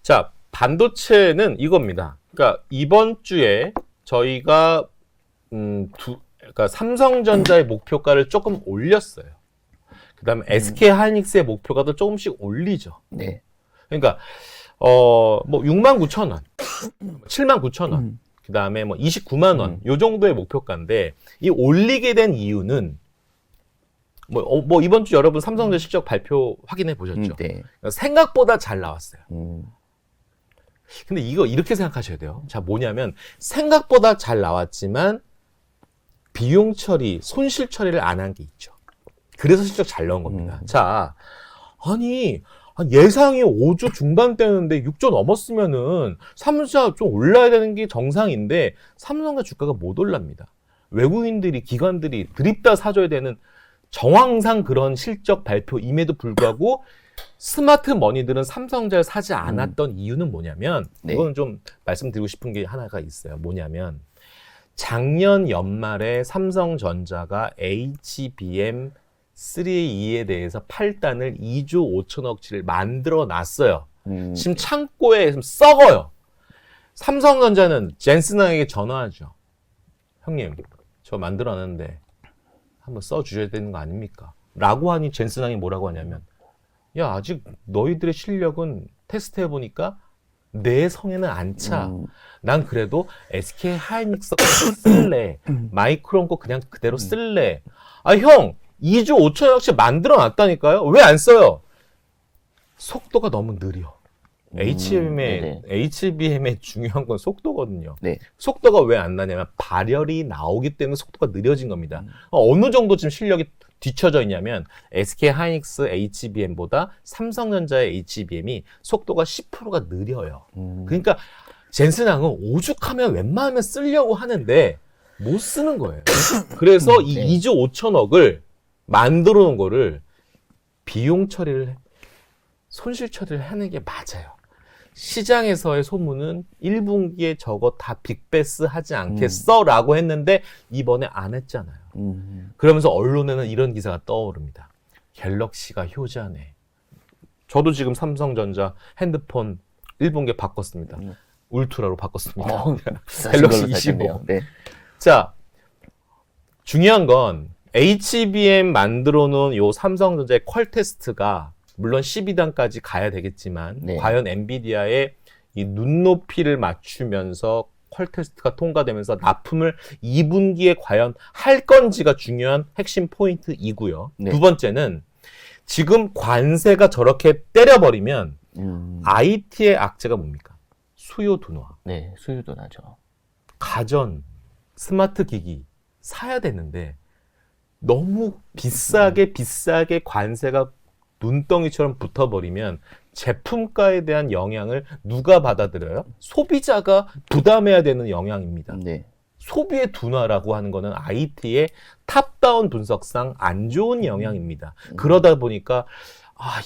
자, 반도체는 이겁니다. 그러니까 이번 주에 저희가 그러니까 삼성전자의 목표가를 조금 올렸어요. 그다음에 SK 하이닉스의 목표가도 조금씩 올리죠. 네. 그러니까 뭐 69,000원, 79,000원, 그다음에 뭐 29만 원, 요 정도의 목표가인데 이 올리게 된 이유는 뭐 이번 주 여러분 삼성전자 실적 발표 확인해 보셨죠? 네. 생각보다 잘 나왔어요. 근데 이거 이렇게 생각하셔야 돼요. 자, 뭐냐면 생각보다 잘 나왔지만 비용 처리, 손실 처리를 안 한 게 있죠. 그래서 실적 잘 나온 겁니다. 자, 아니 예상이 5조 중반대였는데 6조 넘었으면은 삼성전자 좀 올라야 되는 게 정상인데 삼성전자 주가가 못 올랍니다. 외국인들이, 기관들이 드립다 사줘야 되는 정황상 그런 실적 발표임에도 불구하고 스마트 머니들은 삼성전자를 사지 않았던 이유는 뭐냐면, 네. 이거는 좀 말씀드리고 싶은 게 하나가 있어요. 뭐냐면 작년 연말에 삼성전자가 HBM 3E에 대해서 8단을 2조 5천억치를 만들어 놨어요. 지금 창고에 지금 썩어요. 삼성전자는 젠슨왕에게 전화하죠. 형님, 저 만들어 놨는데 한번 써주셔야 되는 거 아닙니까? 라고 하니 젠슨왕이 뭐라고 하냐면, 야, 아직 너희들의 실력은 테스트 해보니까 내 성에는 안 차. 난 그래도 SK 하이닉스 쓸래. 마이크론 거 그냥 그대로 쓸래. 아, 형, 2조 5천억씩 만들어 놨다니까요? 왜 안 써요? 속도가 너무 느려. HBM의 중요한 건 속도거든요. 네. 속도가 왜 안 나냐면 발열이 나오기 때문에 속도가 느려진 겁니다. 어느 정도 지금 실력이 뒤쳐져 있냐면 SK 하이닉스 HBM보다 삼성전자의 HBM이 속도가 10%가 느려요. 그러니까 젠슨왕은 오죽하면 웬만하면 쓰려고 하는데 못 쓰는 거예요. 그래서 이 2조 5천억을 만들어 놓은 거를 비용 처리를, 손실 처리를 하는 게 맞아요. 시장에서의 소문은 1분기에 저거 다 빅베스 하지 않겠어? 라고 했는데 이번에 안 했잖아요. 그러면서 언론에는 이런 기사가 떠오릅니다. 갤럭시가 효자네. 저도 지금 삼성전자 핸드폰 1분기에 바꿨습니다. 울트라로 바꿨습니다. 갤럭시 25. 네. 자, 중요한 건 HBM 만들어 놓은 요 삼성전자의 퀄 테스트가 물론 12단까지 가야 되겠지만, 네. 과연 엔비디아의 이 눈높이를 맞추면서 퀄 테스트가 통과되면서 납품을 2분기에 과연 할 건지가 중요한 핵심 포인트이고요. 네. 두 번째는 지금 관세가 저렇게 때려버리면 IT의 악재가 뭡니까? 수요 둔화. 네, 수요도 나죠. 가전, 스마트 기기 사야 되는데 너무 비싸게 관세가 눈덩이처럼 붙어버리면 제품가에 대한 영향을 누가 받아들여요? 소비자가 부담해야 되는 영향입니다. 네. 소비의 둔화라고 하는 거는 IT의 탑다운 분석상 안 좋은 영향입니다. 그러다 보니까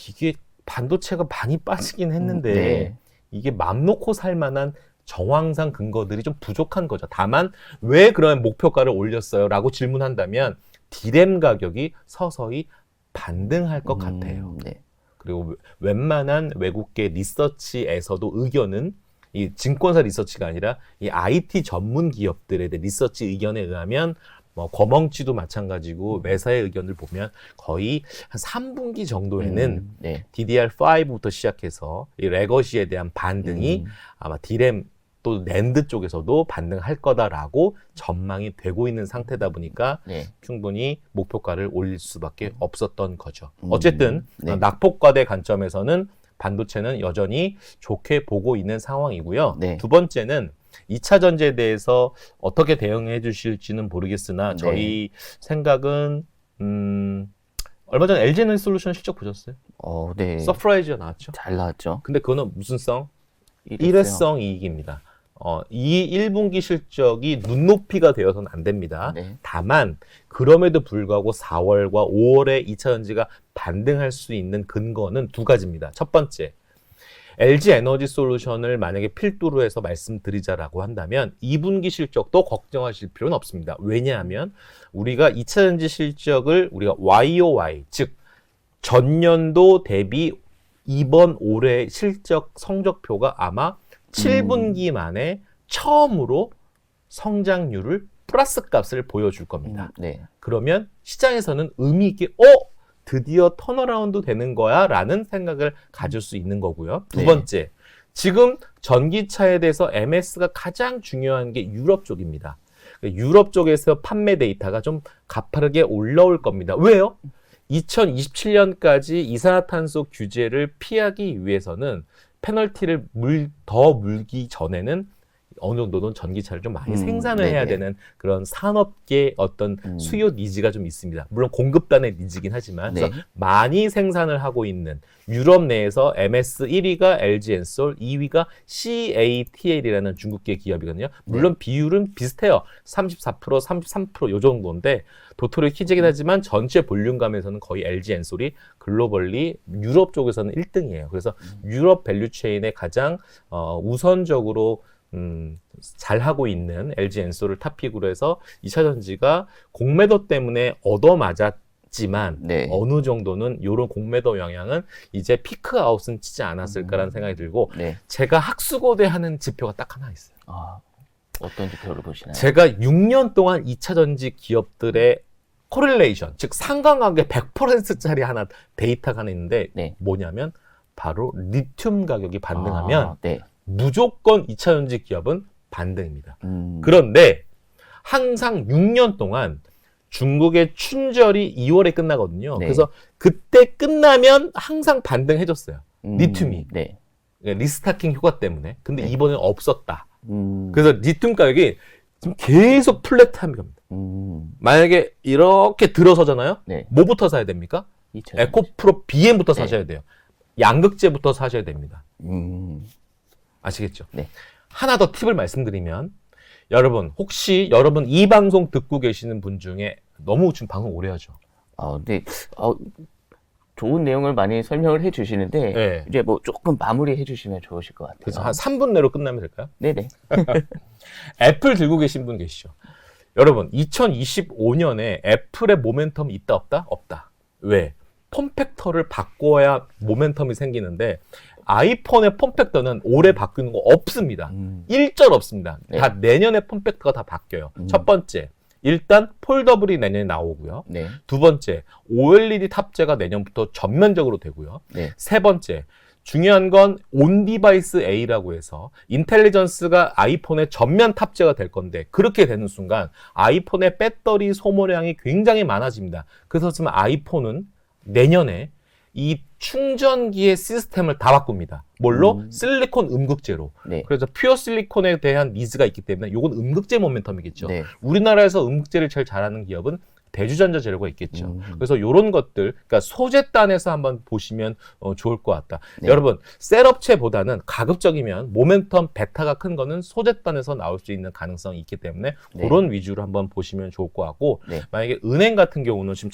이게 반도체가 많이 빠지긴 했는데 네. 이게 맘 놓고 살 만한 정황상 근거들이 좀 부족한 거죠. 다만 왜 그런 목표가를 올렸어요? 라고 질문한다면 디램 가격이 서서히 반등할 것 같아요. 네. 그리고 웬만한 외국계 리서치에서도 의견은 이 증권사 리서치가 아니라 이 IT 전문 기업들의 리서치 의견에 의하면 뭐 거멍치도 마찬가지고 매사의 의견을 보면 거의 한 3분기 정도에는 네. DDR5부터 시작해서 이 레거시에 대한 반등이 아마 디램 또 낸드 쪽에서도 반등할 거다라고 전망이 되고 있는 상태다 보니까 네. 충분히 목표가를 올릴 수밖에 없었던 거죠. 어쨌든 네. 낙폭과대 관점에서는 반도체는 여전히 좋게 보고 있는 상황이고요. 네. 두 번째는 2차 전지에 대해서 어떻게 대응해 주실지는 모르겠으나 저희 생각은 얼마 전에 LG 에너지솔루션 실적 보셨어요? 네. 서프라이즈가 나왔죠. 잘 나왔죠. 근데 그거는 무슨 성? 일회성. 일회성 이익입니다. 이 1분기 실적이 눈높이가 되어서는 안 됩니다. 네. 다만 그럼에도 불구하고 4월과 5월에 2차전지가 반등할 수 있는 근거는 두 가지입니다. 첫 번째, LG 에너지 솔루션을 만약에 필두로 해서 말씀드리자라고 한다면 2분기 실적도 걱정하실 필요는 없습니다. 왜냐하면 우리가 2차전지 실적을 우리가 YOY, 즉 전년도 대비 이번 올해 실적 성적표가 아마 7분기 만에 처음으로 성장률을 플러스 값을 보여줄 겁니다. 네. 그러면 시장에서는 의미 있게 드디어 턴어라운드 되는 거야 라는 생각을 가질 수 있는 거고요. 두 네. 번째, 지금 전기차에 대해서 MS가 가장 중요한 게 유럽 쪽입니다. 유럽 쪽에서 판매 데이터가 좀 가파르게 올라올 겁니다. 왜요? 2027년까지 이산화탄소 규제를 피하기 위해서는 페널티를 더 물기 전에는 어느 정도는 전기차를 좀 많이 생산을 해야 되는 그런 산업계 어떤 수요 니즈가 좀 있습니다. 물론 공급단의 니즈긴 하지만 그래서 많이 생산을 하고 있는 유럽 내에서 MS 1위가 LG엔솔, 2위가 CATL이라는 중국계 기업이거든요. 물론 비율은 비슷해요. 34%, 33% 요 정도인데 도토리 키재긴 하지만 전체 볼륨감에서는 거의 LG엔솔이 글로벌리 유럽 쪽에서는 1등이에요. 그래서 유럽 밸류체인의 가장 우선적으로 잘하고 있는 LG엔솔을 탑픽으로 해서 2차전지가 공매도 때문에 얻어맞았지만 어느 정도는 이런 공매도 영향은 이제 피크아웃은 치지 않았을까라는 생각이 들고 제가 학수고대하는 지표가 딱 하나 있어요. 어떤 지표를 보시나요? 제가 6년 동안 2차전지 기업들의 코릴레이션, 즉 상관관계 100%짜리 하나 데이터가 하나 있는데 뭐냐면 바로 리튬 가격이 반등하면 무조건 2차전지 기업은 반등입니다. 그런데 항상 6년 동안 중국의 춘절이 2월에 끝나거든요. 그래서 그때 끝나면 항상 반등해줬어요. 리튬이. 리스타킹 효과 때문에. 근데 이번엔 없었다. 그래서 리튬 가격이 지금 계속 플랫한 겁니다. 만약에 이렇게 들어서잖아요. 뭐부터 사야 됩니까? 에코프로 BM부터 사셔야 돼요. 양극재부터 사셔야 됩니다. 아시겠죠? 하나 더 팁을 말씀드리면 혹시 여러분 이 방송 듣고 계시는 분 중에 너무 지금 방송 오래 하죠? 근데 좋은 내용을 많이 설명을 해주시는데 이제 뭐 조금 마무리해 주시면 좋으실 것 같아요. 그래서 한 3분 내로 끝나면 될까요? 네네. 애플 들고 계신 분 계시죠? 여러분 2025년에 애플의 모멘텀이 있다 없다? 없다. 왜? 폼팩터를 바꿔야 모멘텀이 생기는데 아이폰의 폼팩터는 올해 바뀌는 거 없습니다. 일절 없습니다. 다 내년에 폼팩터가 다 바뀌어요. 첫 번째, 일단 폴더블이 내년에 나오고요. 두 번째, OLED 탑재가 내년부터 전면적으로 되고요. 세 번째, 중요한 건 온디바이스 A라고 해서 인텔리전스가 아이폰에 전면 탑재가 될 건데 그렇게 되는 순간 아이폰의 배터리 소모량이 굉장히 많아집니다. 그래서 지금 아이폰은 내년에 이 충전기의 시스템을 다 바꿉니다. 뭘로? 실리콘 음극재로. 그래서 퓨어 실리콘에 대한 니즈가 있기 때문에 이건 음극재 모멘텀이겠죠. 우리나라에서 음극재를 제일 잘하는 기업은 대주전자 재료가 있겠죠. 그래서 이런 것들, 그러니까 소재단에서 한번 보시면 좋을 것 같다. 여러분, 셋업체보다는 가급적이면 모멘텀 베타가 큰 거는 소재단에서 나올 수 있는 가능성이 있기 때문에 그런 위주로 한번 보시면 좋을 것 같고 만약에 은행 같은 경우는 지금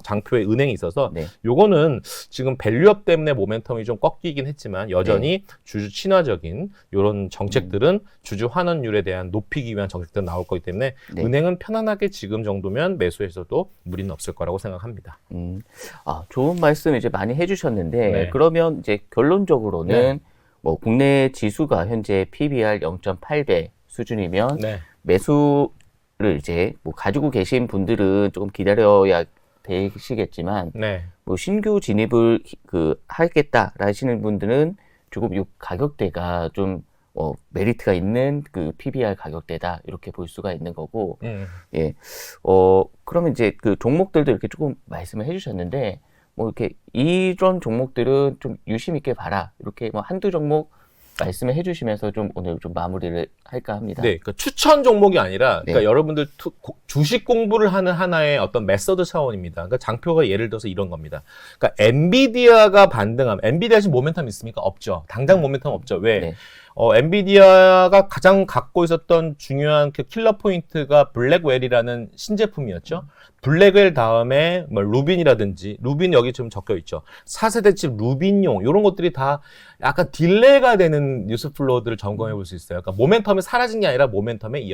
장표에 은행이 있어서 요거는 지금 밸류업 때문에 모멘텀이 좀 꺾이긴 했지만 여전히 주주 친화적인 이런 정책들은 주주 환원율에 대한 높이기 위한 정책들은 나올 거기 때문에 은행은 편안하게 지금 정도면 매수해서 도 무리는 없을 거라고 생각합니다. 좋은 말씀 이제 많이 해주셨는데 그러면 이제 결론적으로는 뭐 국내 지수가 현재 PBR 0.8배 수준이면 매수를 이제 뭐 가지고 계신 분들은 조금 기다려야 되시겠지만 뭐 신규 진입을 하겠다 하시는 분들은 조금 이 가격대가 좀 메리트가 있는 그 PBR 가격대다 이렇게 볼 수가 있는 거고 그러면 이제 그 종목들도 이렇게 조금 말씀을 해주셨는데 뭐 이렇게 이런 종목들은 좀 유심 있게 봐라 이렇게 뭐 한두 종목 말씀을 해주시면서 좀 오늘 좀 마무리를 할까 합니다. 네, 그러니까 추천 종목이 아니라, 그러니까 네. 여러분들 주식 공부를 하는 하나의 어떤 메서드 차원입니다. 그러니까 장표가 예를 들어서 이런 겁니다. 그러니까 엔비디아가 반등하면, 엔비디아 지금 모멘텀 있습니까? 없죠. 당장 모멘텀 없죠. 왜? 네. 엔비디아가 가장 갖고 있었던 중요한 그 킬러 포인트가 블랙웰이라는 신제품이었죠. 블랙웰 다음에 뭐 루빈이라든지, 루빈 여기 지금 적혀 있죠. 4세대 칩 루빈용 이런 것들이 다 약간 딜레이가 되는 뉴스 플로우들을 점검해 볼 수 있어요. 그러니까 모멘텀이 사라진 게 아니라 모멘텀의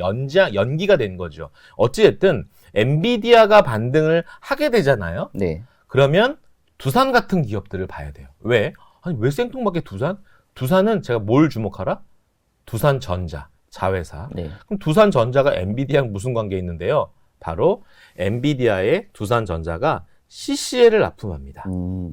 연기가 된 거죠. 어찌됐든 엔비디아가 반등을 하게 되잖아요. 네. 그러면 두산 같은 기업들을 봐야 돼요. 왜? 아니 왜 생뚱맞게 두산? 두산은 제가 뭘 주목하라? 두산전자, 자회사. 네. 그럼 두산전자가 엔비디아랑 무슨 관계 있는데요? 바로 엔비디아의 두산전자가 CCL을 납품합니다.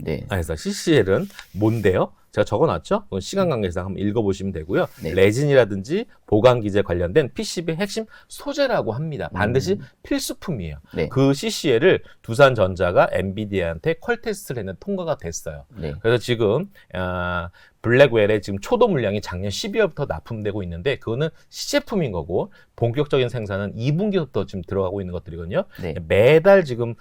네. 그래서 CCL은 뭔데요? 제가 적어놨죠? 시간 관계상 한번 읽어보시면 되고요. 네. 레진이라든지 보관 기재 관련된 PCB의 핵심 소재라고 합니다. 반드시 필수품이에요. 네. 그 CCL을 두산전자가 엔비디아한테 퀄 테스트를 했는데 통과가 됐어요. 네. 그래서 지금 블랙웰의 지금 초도 물량이 작년 12월부터 납품되고 있는데 그거는 시제품인 거고 본격적인 생산은 2분기부터 지금 들어가고 있는 것들이거든요. 네. 매달 지금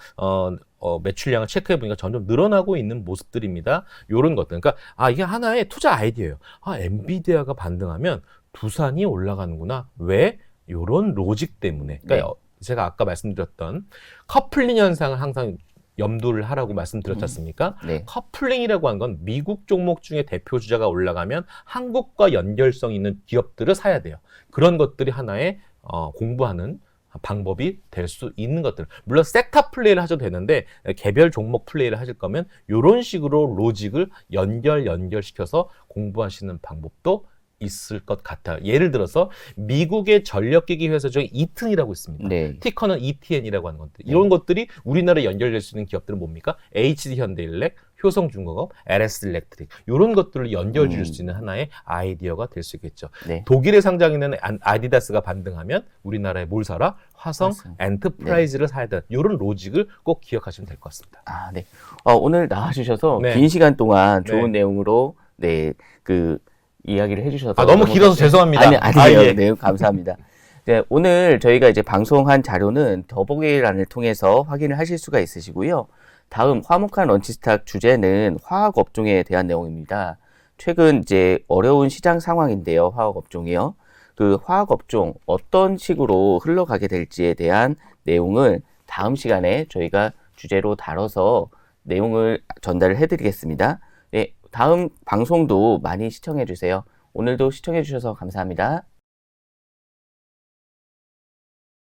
매출량을 체크해 보니까 점점 늘어나고 있는 모습들입니다. 요런 것들. 그러니까 이게 하나의 투자 아이디어예요. 엔비디아가 반등하면 두산이 올라가는구나. 왜? 요런 로직 때문에. 그러니까 제가 아까 말씀드렸던 커플링 현상을 항상 염두를 하라고 말씀드렸지 않습니까? 네. 커플링이라고 하는 건 미국 종목 중에 대표 주자가 올라가면 한국과 연결성 있는 기업들을 사야 돼요. 그런 것들이 하나의 공부하는 방법이 될 수 있는 것들. 물론 섹터 플레이를 하셔도 되는데 개별 종목 플레이를 하실 거면 이런 식으로 로직을 연결시켜서 공부하시는 방법도 있을 것 같아요. 예를 들어서 미국의 전력기기 회사 중에 이튼이라고 있습니다. 네. 티커는 ETN이라고 하는 것들. 이런 것들이 우리나라에 연결될 수 있는 기업들은 뭡니까? HD 현대일렉, 효성중공업, LS 일렉트릭 이런 것들을 연결 지을 수 있는 하나의 아이디어가 될 수 있겠죠. 네. 독일에 상장 있는 아디다스가 반등하면 우리나라에 뭘 사라? 화성 엔터프라이즈를 사야 된다. 이런 로직을 꼭 기억하시면 될 것 같습니다. 네. 오늘 나와주셔서 네. 긴 시간 동안 좋은 네. 내용으로 이야기를 해주셔서 너무 길어서 죄송합니다. 아니에요. 예. 네, 감사합니다. 네, 오늘 저희가 이제 방송한 자료는 더보기란을 통해서 확인을 하실 수가 있으시고요. 다음 화목한 런치스탁 주제는 화학 업종에 대한 내용입니다. 최근 이제 어려운 시장 상황인데요. 화학 업종이요. 그 화학 업종 어떤 식으로 흘러가게 될지에 대한 내용을 다음 시간에 저희가 주제로 다뤄서 내용을 전달을 해드리겠습니다. 네, 다음 방송도 많이 시청해 주세요. 오늘도 시청해 주셔서 감사합니다.